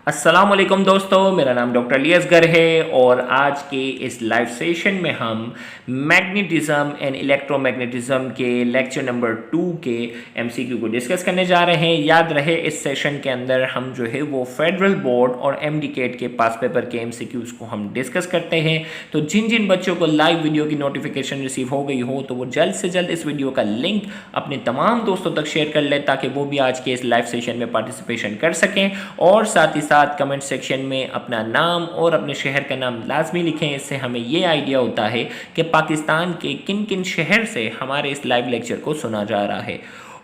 अस्सलाम वालेकुम दोस्तों, मेरा नाम डॉक्टर अली असगर है और आज के इस लाइव सेशन में हम मैग्नेटिज्म एंड इलेक्ट्रोमैग्नेटिज्म के लेक्चर नंबर 2 के एमसीक्यू को डिस्कस करने जा रहे हैं। याद रहे इस सेशन के अंदर हम जो है वो फेडरल बोर्ड और एमडीकेट के पास पेपर के एमसीक्यूज को हम डिस्कस करते हैं। तो जिन जिन बच्चों को लाइव वीडियो की नोटिफिकेशन रिसीव हो गई हो तो वो जल्द से जल्द इस वीडियो का लिंक अपने तमाम दोस्तों तक शेयर कर ले ताकि वो भी आज के इस लाइव सेशन में पार्टिसिपेशन कर सकें और साथ ही साथ कमेंट सेक्शन में अपना नाम और अपने शहर का नाम लाजमी लिखें। इससे हमें ये आइडिया होता है कि पाकिस्तान के किन किन शहर से हमारे इस लाइव लेक्चर को सुना जा रहा है।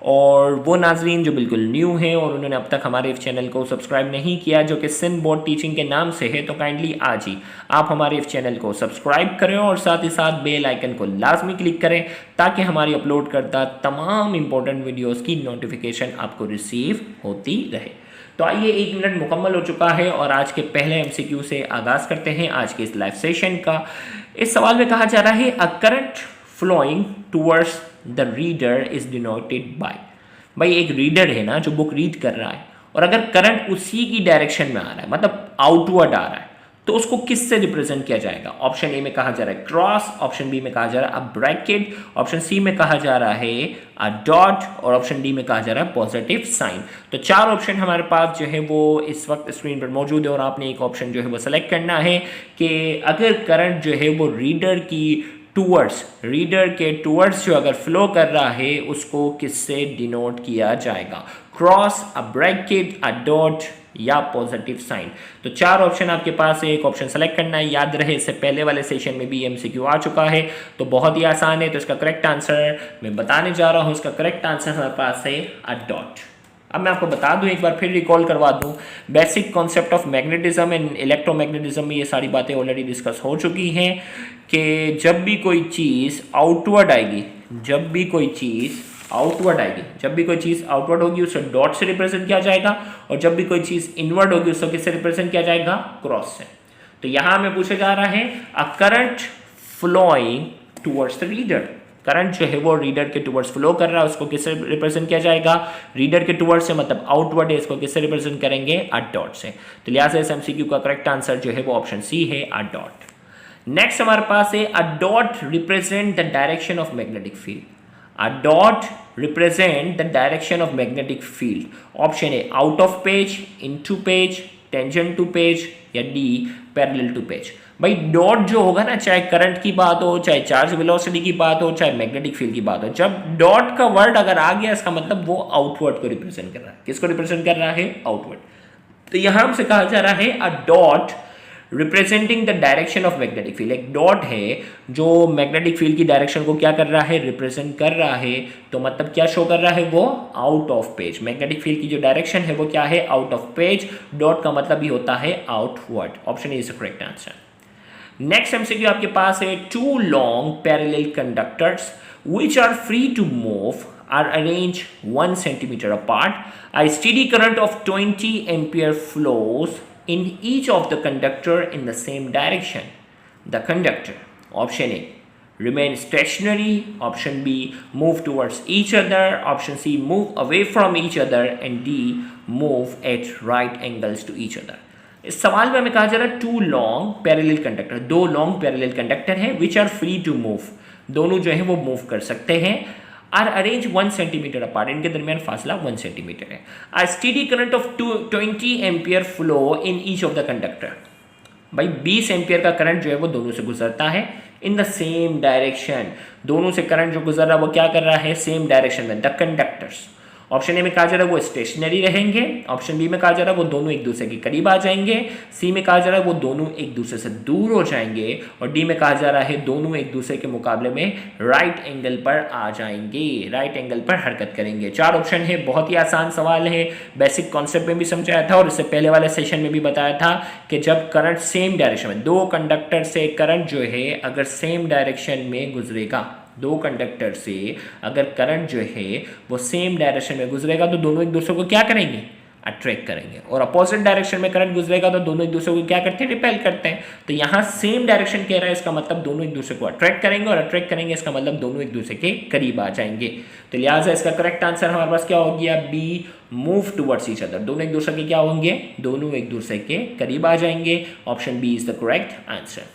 और वो नाजरीन जो बिल्कुल न्यू हैं और उन्होंने अब तक हमारे इस चैनल को सब्सक्राइब नहीं किया जो कि सिंध बोर्ड टीचिंग के नाम से है, तो काइंडली आज ही आप हमारे इस चैनल को सब्सक्राइब करें और साथ ही साथ बेल आइकन को लाजमी क्लिक करें ताकि हमारी अपलोड करता तमाम इंपॉर्टेंट वीडियोज़ की नोटिफिकेशन आपको रिसीव होती रहे। तो आइए, 1 मिनट मुकम्मल हो चुका है और आज के पहले एमसीक्यू से आगाज़ करते हैं आज के इस लाइव सेशन का। इस सवाल में कहा जा रहा है a current flowing towards the reader is denoted by. भाई एक रीडर है ना जो बुक रीड कर रहा है और अगर करंट उसी की डायरेक्शन में आ रहा है मतलब आउटवर्ड आ रहा है तो उसको किससे रिप्रेजेंट किया जाएगा। ऑप्शन ए में कहा जा रहा है क्रॉस, ऑप्शन बी में कहा जा रहा है अ ब्रैकेट, ऑप्शन सी में कहा जा रहा है अ डॉट और ऑप्शन डी में कहा जा रहा है पॉजिटिव साइन। तो 4 ऑप्शन हमारे पास जो है वो इस वक्त स्क्रीन पर मौजूद है और आपने एक ऑप्शन जो है वो सेलेक्ट करना है कि अगर करंट जो है वो रीडर के टूवर्ड्स जो अगर फ्लो कर रहा है उसको किससे डिनोट किया जाएगा, cross, a bracket, a dot या पॉजिटिव साइन। तो 4 ऑप्शन आपके पास है, एक ऑप्शन सेलेक्ट करना है। याद रहे इससे पहले वाले सेशन में भी एमसीक्यू आ चुका है तो बहुत ही आसान है। तो इसका करेक्ट आंसर मैं बताने जा रहा हूँ। इसका करेक्ट आंसर हमारे पास है अ डॉट। अब मैं आपको बता दूं, एक बार फिर रिकॉल करवा दूं, basic concept of magnetism and electromagnetism में ये सारी बातें ऑलरेडी डिस्कस हो चुकी हैं कि जब भी कोई चीज़ आउटवर्ड आएगी, जब भी कोई चीज़ आउटवर्ड होगी उसे डॉट से रिप्रेजेंट किया जाएगा और जब भी कोई चीज़ इनवर्ड होगी उसको किससे रिप्रेजेंट किया जाएगा, क्रॉस से। तो यहाँ हमें पूछा जा रहा है a current flowing towards the reader. Current जो है वो रीडर के टूवर्ड्स फ्लो कर रहा है उसको किससे रिप्रेजेंट किया जाएगा, रीडर के टूवर्ड्स से मतलब आउटवर्ड है, इसको किससे रिप्रेजेंट करेंगे, अ डॉट से। तो लिहाजा इस एमसीक्यू का करेक्ट आंसर जो है वो ऑप्शन सी है, अ डॉट। नेक्स्ट हमारे पास है a dot represent the direction of magnetic field. A dot represent the direction of magnetic field. Option A out of page, into page, tangent to page या D parallel to page। भाई dot जो होगा ना, चाहे current की बात हो, चाहे चार्ज वेलोसिटी की बात हो, चाहे मैग्नेटिक फील्ड की बात हो, जब डॉट का वर्ड अगर आ गया इसका मतलब वो आउटवर्ड को रिप्रेजेंट कर रहा है। किसको रिप्रेजेंट कर रहा है, आउटवर्ड। तो यहां हमसे कहा जा रहा है a dot representing the direction of magnetic field. एक डॉट है जो मैग्नेटिक फील्ड की डायरेक्शन को क्या कर रहा है, रिप्रेजेंट कर रहा है। तो मतलब क्या शो कर रहा है, वो out of page. Magnetic field की जो डायरेक्शन है वो क्या है, आउट ऑफ पेज। डॉट का मतलब ही होता है outward. Option is the correct answer. Next MCQ आपके पास है two long parallel conductors which are free to move are arranged 1 centimeter apart. A steady current of 20 ampere flows in each of the conductor in the same direction. The conductor, option A, remain stationary, option B, move towards each other, option C, move away from each other, and D, move at right angles to each other. इस सवाल में हमें कहा जा रहा है two long parallel conductor, 2 long parallel conductor हैं which are free to move, दोनों जो है वो मूव कर सकते हैं। आर अरेंज 1 सेंटीमीटर अपार्ट, इनके दरमियान फासला 1 सेंटीमीटर है। A steady current of 20 ampere flow in each of the conductor. भाई 20 एम्पियर का करंट जो है वो दोनों से गुजरता है इन द सेम डायरेक्शन। दोनों से करंट जो गुजर रहा है वो क्या कर रहा है, सेम डायरेक्शन में। द कंडक्टर्स, ऑप्शन ए में कहा जा रहा है वो स्टेशनरी रहेंगे, ऑप्शन बी में कहा जा रहा है वो दोनों एक दूसरे के करीब आ जाएंगे, सी में कहा जा रहा है वो दोनों एक दूसरे से दूर हो जाएंगे और डी में कहा जा रहा है दोनों एक दूसरे के मुकाबले में राइट एंगल पर आ जाएंगे, राइट एंगल पर हरकत करेंगे। 4 ऑप्शन है, बहुत ही आसान सवाल है, बेसिक कॉन्सेप्ट में भी समझाया था और इससे पहले वाले सेशन में भी बताया था कि जब करंट सेम डायरेक्शन में, 2 कंडक्टर से करंट जो है अगर सेम डायरेक्शन में गुजरेगा, 2 कंडक्टर से अगर करंट जो है वो सेम डायरेक्शन में गुजरेगा तो दोनों एक दूसरे को क्या करेंगे, अट्रैक्ट करेंगे, और अपोजिट डायरेक्शन में करंट गुजरेगा तो दोनों एक दूसरे को क्या करते हैं, रिपेल करते हैं। तो यहाँ सेम डायरेक्शन कह रहा है, इसका मतलब दोनों एक दूसरे को अट्रैक्ट करेंगे, और अट्रैक्ट करेंगे इसका मतलब दोनों एक दूसरे के करीब आ जाएंगे। तो लिहाजा इसका करेक्ट आंसर हमारे पास क्या हो गया, B, move towards each other. दोनों एक दूसरे के क्या होंगे, दोनों एक दूसरे के करीब आ जाएंगे। Option B is the correct answer.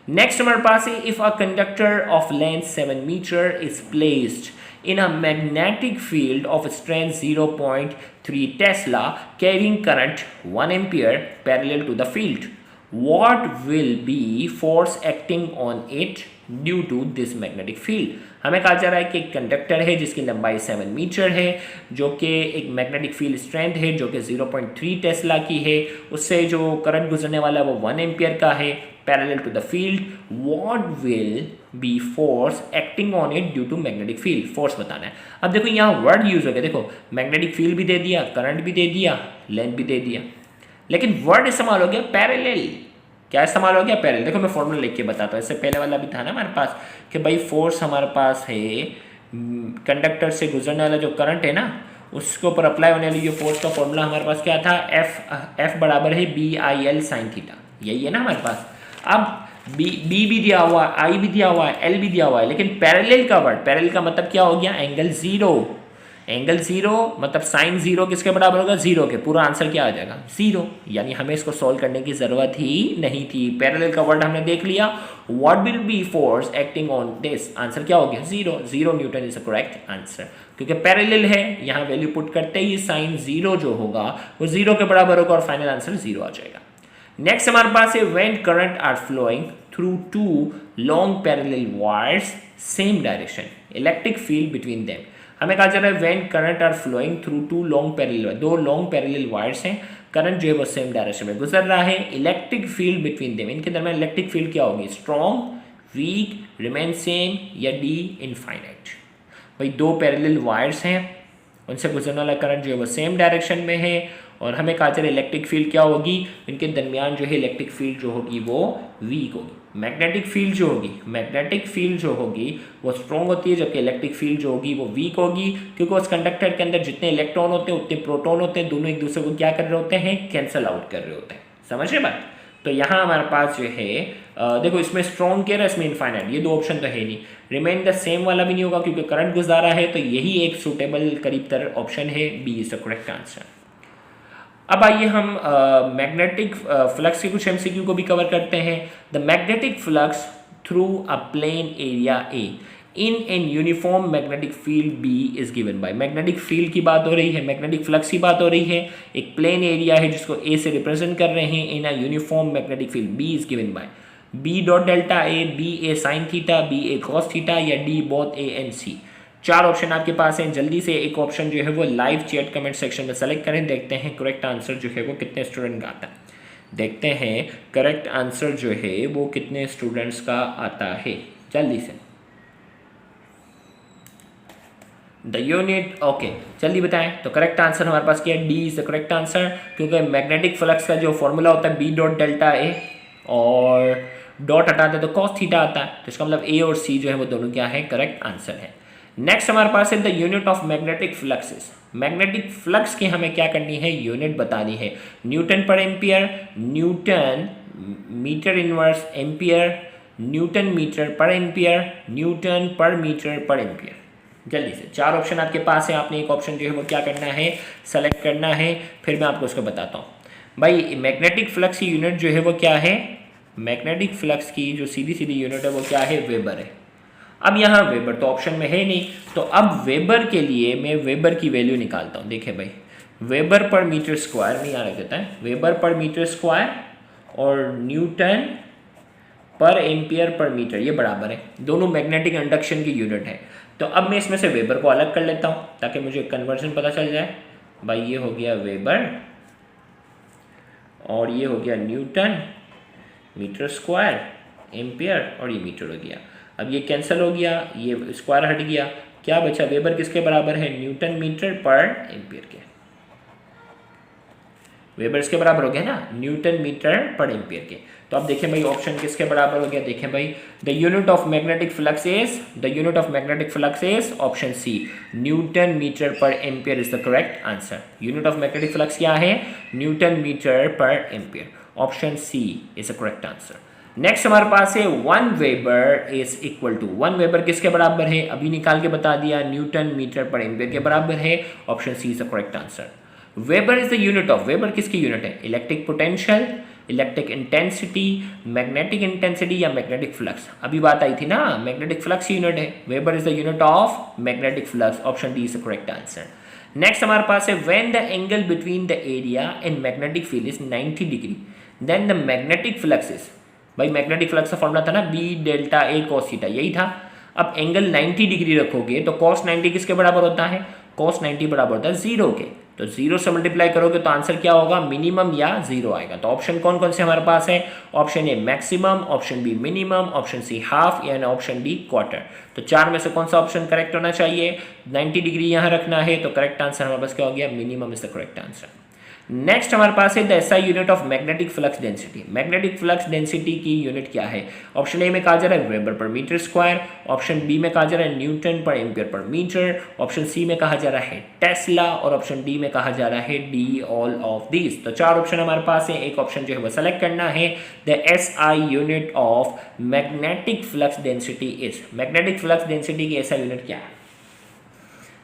Next हमारे पास है, if a conductor of length 7 metre is placed in a magnetic field of strength 0.3 Tesla carrying current 1 ampere parallel to the field, what will be force acting on it due to this magnetic field? हमें कहा जा रहा है कि एक conductor है जिसकी लंबाई 7 मीटर है, जो कि एक मैग्नेटिक फील्ड स्ट्रेंथ है जो कि 0.3 टेस्ला की है, उससे जो करंट गुजरने वाला है वो 1 एम्पियर का है, parallel to the field. What will be force acting on it due to magnetic field, force बताना है। अब देखो यहाँ वर्ड यूज हो गया, देखो मैग्नेटिक फील्ड भी दे दिया, करंट भी दे दिया, लेंथ भी दे दिया, लेकिन वर्ड इस्तेमाल हो गया पैरेलल। क्या इस्तेमाल हो गया, पैरेलल। देखो मैं फॉर्मूला लिख के बताता हूँ, इससे पहले वाला भी था ना हमारे पास कि भाई फोर्स हमारे पास है कंडक्टर से गुजरने वाला जो करंट है ना, उसके ऊपर अप्लाई होने वाली जो फोर्स का फॉर्मूला हमारे पास क्या था, एफ बराबर है BIL साइन थीटा, यही है ना हमारे पास। अब बी भी दिया हुआ है, आई भी दिया हुआ है, एल भी दिया हुआ है, लेकिन पैरेलल का वर्ड, पैरेलल का मतलब क्या हो गया, एंगल जीरो। एंगल जीरो मतलब साइन जीरो किसके बराबर होगा, जीरो के। पूरा आंसर क्या आ जाएगा, जीरो। यानी हमें इसको सॉल्व करने की जरूरत ही नहीं थी, पैरेलल का वर्ड हमने देख लिया। What will be force acting on this, answer क्या हो गया, zero. Zero Newton is the correct answer, क्योंकि पैरेलल है। यहाँ वैल्यू पुट करते ही साइन जीरो जो होगा वो जीरो के बराबर होगा और फाइनल आंसर जीरो आ जाएगा। नेक्स्ट हमारे पास है, when current are flowing through two long parallel wires same direction, electric field between them. हमें कहा जा रहा है when current are flowing through two long parallel, दो लॉन्ग पैरेलल वायर्स हैं, करंट जो है वो सेम डायरेक्शन में गुजर रहा है, इलेक्ट्रिक फील्ड बिटवीन देम, इनके दरमियान इलेक्ट्रिक फील्ड क्या होगी, स्ट्रॉन्ग, वीक, रिमेन सेम या डी इनफाइनाइट। भाई दो पैरेलल वायर्स हैं, उनसे गुजरने वाला करंट जो है वो सेम डायरेक्शन में है, और हमें कहा जा रहा है इलेक्ट्रिक फील्ड क्या होगी, इनके दरमियान जो है इलेक्ट्रिक फील्ड जो होगी वो वीक होगी। मैग्नेटिक फील्ड जो होगी, मैग्नेटिक फील्ड जो होगी वो स्ट्रॉन्ग होती है, जबकि इलेक्ट्रिक फील्ड जो होगी वो वीक होगी, क्योंकि उस कंडक्टर के अंदर जितने इलेक्ट्रॉन होते हैं उतने प्रोटॉन होते हैं, दोनों एक दूसरे को क्या कर रहे होते हैं, कैंसल आउट कर रहे होते हैं। समझ रहे बात। तो यहाँ हमारे पास जो है देखो इसमें स्ट्रॉन्ग कह रहा है, इसमें इनफाइनाइट, ये दो ऑप्शन तो है नहीं। रिमेन द सेम वाला भी नहीं होगा क्योंकि करंट गुजारा है, तो यही एक सुटेबल करीब तर ऑप्शन है, B is the correct answer. अब आइए हम मैग्नेटिक फ्लक्स के कुछ एमसीक्यू को भी कवर करते हैं। The magnetic flux through a plane area A in an uniform magnetic field B is given by, magnetic field की बात हो रही है, मैग्नेटिक फ्लक्स की बात हो रही है, एक प्लेन एरिया है जिसको ए से रिप्रेजेंट कर रहे हैं, in a uniform magnetic field B is given by B dot delta A, B A sine theta, B A cos theta या D both A and C. चार ऑप्शन आपके पास हैं, जल्दी से एक ऑप्शन जो है वो लाइव चैट कमेंट सेक्शन में सेलेक्ट करें, देखते हैं करेक्ट आंसर जो है वो कितने स्टूडेंट का आता है। देखते हैं करेक्ट आंसर जो है वो कितने स्टूडेंट्स का आता है, जल्दी से। द यूनिट ओके, जल्दी बताएं। तो करेक्ट आंसर हमारे पास क्या है, D is the correct answer, क्योंकि मैग्नेटिक फ्लक्स का जो फॉर्मूला होता है बी डॉट डेल्टा ए, और डॉट हटाते तो कॉस थीटा आता है, तो इसका मतलब ए और सी जो है वो दोनों क्या है, करेक्ट आंसर है। नेक्स्ट हमारे पास है the unit of magnetic fluxes, magnetic flux की हमें क्या करनी है, यूनिट बतानी है। Newton per ampere, newton metre inverse ampere, newton metre per ampere, newton per metre per ampere. जल्दी से चार ऑप्शन आपके पास है, आपने एक ऑप्शन जो है वो क्या करना है, सेलेक्ट करना है, फिर मैं आपको उसको बताता हूँ। भाई मैग्नेटिक फ्लक्स की यूनिट जो है वो क्या है, मैग्नेटिक फ्लक्स की जो सीधी सीधी यूनिट है वो क्या है, वेबर है। अब यहाँ वेबर तो ऑप्शन में है नहीं, तो अब वेबर के लिए मैं वेबर की वैल्यू निकालता हूँ। देखिए भाई वेबर पर मीटर स्क्वायर में यहाँ रख देता है, वेबर पर मीटर स्क्वायर और Newton per ampere per metre, ये बराबर है, दोनों मैग्नेटिक इंडक्शन की यूनिट है। तो अब मैं इसमें से वेबर को अलग कर लेता हूँ ताकि मुझे कन्वर्जन पता चल जाए। भाई ये हो गया वेबर और ये हो गया न्यूटन मीटर स्क्वायर एम्पियर और ये मीटर हो गया। अब ये कैंसिल हो गया, ये स्क्वायर हट गया, क्या बचा, वेबर किसके बराबर है, न्यूटन मीटर पर एम्पियर के। वेबर इसके बराबर हो गया ना न्यूटन मीटर पर एम्पियर के। तो अब देखें भाई ऑप्शन किसके बराबर हो गया, देखें भाई the unit of magnetic flux is option C newton metre per ampere is the correct answer. Unit of magnetic flux क्या है, newton metre per ampere, option C is the correct answer. Next हमारे पास है 1 weber is equal to, 1 weber किसके बराबर है, अभी निकाल के बता दिया, न्यूटन मीटर पर एम्पियर के बराबर है, option C is the correct answer. Weber is the unit of, weber किसकी यूनिट है, electric potential, electric intensity, magnetic intensity या मैग्नेटिक फ्लक्स, अभी बात आई थी ना, मैग्नेटिक फ्लक्स यूनिट है, weber is the unit of magnetic flux, option D is the correct answer. Next हमारे पास है when the angle between the area and magnetic field is 90 degree then the magnetic flux is, भाई magnetic flux का formula था ना B delta A cos theta, यही था। अब एंगल 90 डिग्री रखोगे तो कॉस 90 किसके बराबर होता है, कॉस 90 बराबर होता है 0 के, तो 0 से मल्टीप्लाई करोगे तो आंसर क्या होगा, मिनिमम या 0 आएगा। तो ऑप्शन कौन कौन से हमारे पास है, option A maximum, option B minimum, option C half या ऑप्शन डी क्वार्टर। तो 4 में से कौन सा ऑप्शन करेक्ट होना चाहिए, 90 डिग्री यहाँ रखना है, तो करेक्ट आंसर हमारे पास क्या हो गया, minimum is the correct answer. Next हमारे पास है the SI unit of magnetic flux density, magnetic flux density की यूनिट क्या है, ऑप्शन ए में कहा जा रहा है वेबर पर मीटर स्क्वायर, ऑप्शन बी में कहा जा रहा है newton per ampere per metre, option C में कहा जा रहा है टेस्ला और ऑप्शन डी में कहा जा रहा है डी ऑल ऑफ दिस। तो 4 ऑप्शन हमारे पास है, एक ऑप्शन जो है वो सेलेक्ट करना है। The SI unit of magnetic flux density is, magnetic flux density की एसआई यूनिट क्या है,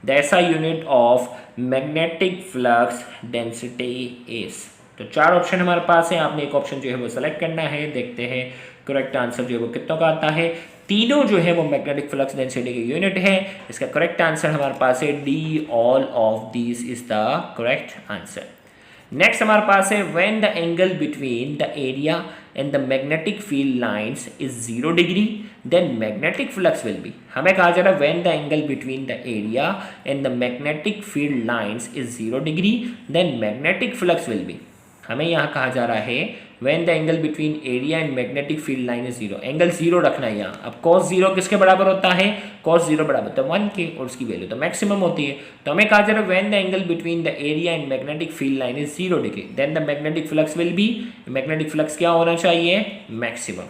the SI unit of magnetic flux density is। तो 4 ऑप्शन हमारे पास है, आपने एक ऑप्शन जो है वो सेलेक्ट करना है, देखते हैं करेक्ट आंसर जो है वो कितना का आता है। तीनों जो है वो मैग्नेटिक फ्लक्स डेंसिटी की यूनिट है, इसका करेक्ट आंसर हमारे पास है D all of this is the correct answer. Next हमारे पास है when the angle between the area and the magnetic field lines is 0 degree then magnetic flux will be, हमें कहा जा रहा है when the angle between the area and the magnetic field lines is 0 degree then magnetic flux will be, हमें यहाँ कहा जा रहा है when the angle between area and magnetic field line is 0, angle 0 रखना है यहाँ। अब cos 0 किसके बराबर होता है, cos 0 बराबर होता है 1 के, और उसकी वैल्यू तो मैक्सिमम होती है। तो हमें कहा जा रहा है when the angle between the area and magnetic field line is 0 degree then the magnetic flux will be, magnetic flux क्या होना चाहिए, मैक्सिमम,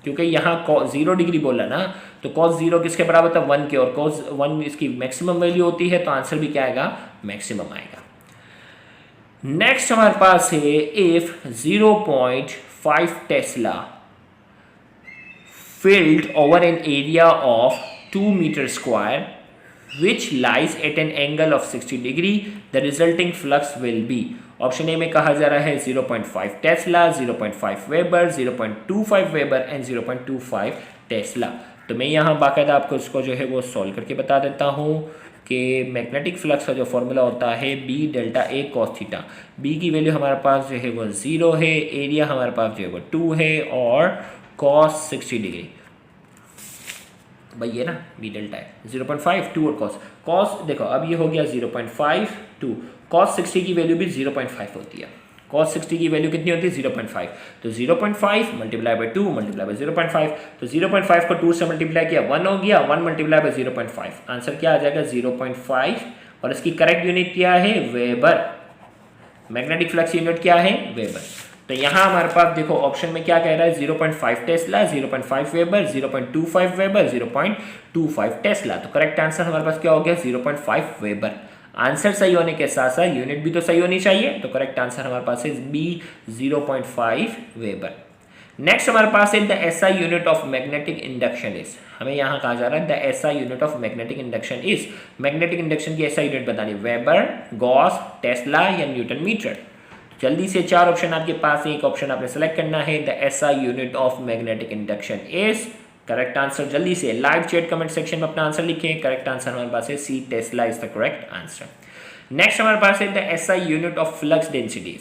क्योंकि यहाँ 0 डिग्री बोला ना, तो cos 0 किसके बराबर था 1 के, और cos 1 इसकी मैक्सिमम वैल्यू होती है, तो आंसर भी क्या आएगा, मैक्सिमम आएगा। नेक्स्ट हमारे पास है if 0.5 Tesla filled over an area of 2 meter square which lies at an angle of 60 degree the resulting flux will be, option A में कहा जा रहा है 0.5 Tesla, 0.5 weber, 0.25 weber and 0.25 Tesla. तो मैं यहाँ बाकायदा आपको इसको जो है वो सॉल्व करके बता देता हूँ कि मैग्नेटिक फ्लक्स का जो फॉर्मूला होता है B delta A cos theta, B की वैल्यू हमारे पास जो है वो 0 है, एरिया हमारे पास जो है वो 2 है और कॉस 60 डिग्री, भाई ये ना बी डेल्टा है 0.5 2 और कॉस देखो अब ये हो गया 0.5 2, कॉस 60 की वैल्यू भी 0.5 होती है, cos 60 की वैल्यू कितनी होती है 0.5, तो 0.5 मल्टीप्लाई बाई 2 मल्टीप्लाई बाई 0.5, तो 0.5 को 2 से मल्टीप्लाई किया 1 हो गया, 1 मल्टीप्लाई बाई 0.5, आंसर क्या आ जाएगा 0.5, और इसकी करेक्ट यूनिट क्या है वेबर, मैग्नेटिक फ्लक्स यूनिट क्या है वेबर। तो यहाँ हमारे पास देखो ऑप्शन में क्या कह रहा है 0.5 टेस्ला, 0.5 वेबर, 0.25 वेबर, 0.25 टेस्ला, तो करेक्ट आंसर हमारे पास क्या हो गया 0.5 वेबर। आंसर सही होने के साथ साथ यूनिट भी तो सही होनी चाहिए, तो करेक्ट आंसर हमारे पास है बी 0.5 वेबर। नेक्स्ट हमारे पास है the SI unit of magnetic induction is, हमें यहाँ कहा जा रहा है the SI unit of magnetic induction is, magnetic induction की एसआई यूनिट बतानी वेबर, गॉस, टेस्ला या न्यूटन मीटर। जल्दी से 4 ऑप्शन आपके पास है, एक ऑप्शन आपने सेलेक्ट करना है the SI unit of magnetic induction is, correct answer जल्दी से लाइव चैट कमेंट सेक्शन में अपना आंसर लिखें, करेक्ट आंसर हमारे पास है C tesla is the correct answer. Next हमारे पास है the SI unit of flux densities,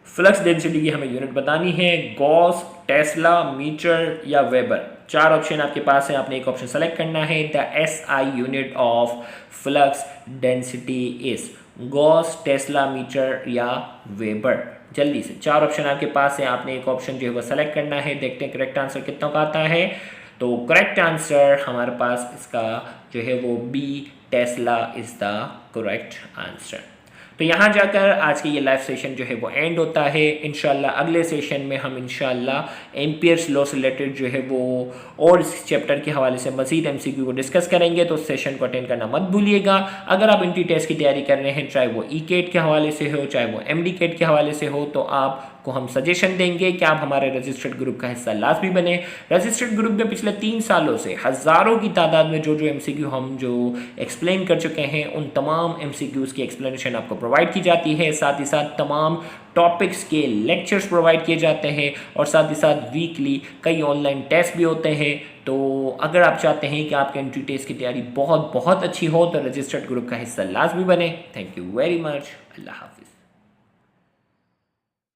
flux density की हमें यूनिट बतानी है गॉस, टेस्ला, मीटर या वेबर। 4 ऑप्शन आपके पास है, आपने एक ऑप्शन सेलेक्ट करना है the SI unit of flux density is gauss, tesla, metre या वेबर। जल्दी से 4 ऑप्शन आपके पास है, आपने एक ऑप्शन जो है वो सेलेक्ट करना है, देखते हैं करेक्ट आंसर कितना का आता है। तो करेक्ट आंसर हमारे पास इसका जो है वो B tesla is the correct answer. तो यहाँ जाकर आज की ये लाइव सेशन जो है वो एंड होता है। इंशाल्लाह अगले सेशन में हम इंशाल्लाह एम्पियर्स लॉ से रिलेटेड जो है वो और इस चैप्टर के हवाले से मजीद एमसीक्यू को डिस्कस करेंगे, तो उस सेशन को अटेंड करना मत भूलिएगा। अगर आप इंटी टेस्ट की तैयारी कर रहे हैं, चाहे वो ई-केट के हवाले से हो चाहे वो एमडी-केट के हवाले से हो, तो आपको हम सजेशन देंगे कि आप हमारे रजिस्टर्ड ग्रुप का हिस्सा लाजमी बने। रजिस्टर्ड ग्रुप में पिछले 3 सालों से हज़ारों की तादाद में जो एमसीक्यू हम जो एक्सप्लेन कर चुके हैं, उन तमाम एमसीक्यूज़ की एक्सप्लेनेशन आपको प्रोवाइड की जाती है। साथ ही साथ तमाम टॉपिक्स के लेक्चर्स प्रोवाइड किए जाते हैं और साथ ही साथ वीकली कई ऑनलाइन टेस्ट भी होते हैं। तो अगर आप चाहते हैं कि आपके एंट्री टेस्ट की तैयारी बहुत बहुत अच्छी हो, तो रजिस्टर्ड ग्रुप का हिस्सा लाजमी बने। Thank you very much. अल्लाह हाफिज़।